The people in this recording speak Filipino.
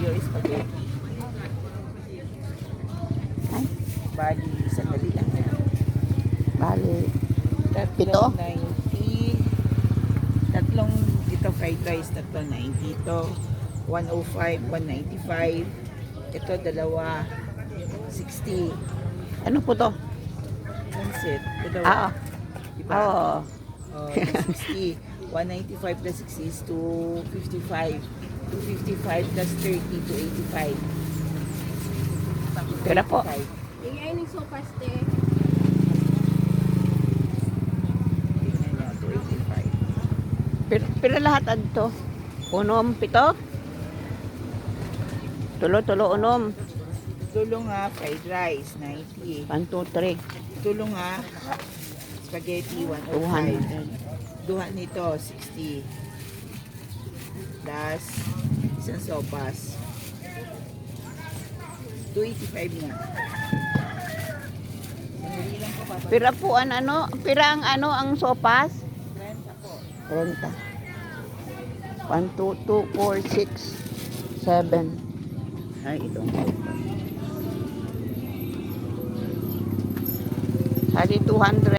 Mayo spaghetti. Ay, Bali, sandali lang. bali. Pito? Tatlong 90. Tatlong ito fried rice, tatlong 90. Ito 105, 195. Ito dalawa 60. Ano po to? Pansit, dalawa. Ah, Diba? oo. Oh, 260. 195 plus 60 is 255. 255 plus 30 to 85. Pera po. Ingay ng sopas te. Tingnan nyo, 285. Pero lahat adto. Unom, pito? Tulo, unom. Tulong nga, fried rice, 90. 1, 2, 3. Tulong nga, spaghetti, 105. 200. Duha nito, 60. Plus, isang sopas. 285 nga. Sandali lang po, Papa. Pira po ang ang sopas? 30 po. 30. 1, 2, 2, 4, 6, 7. Ay, itong Hali 200.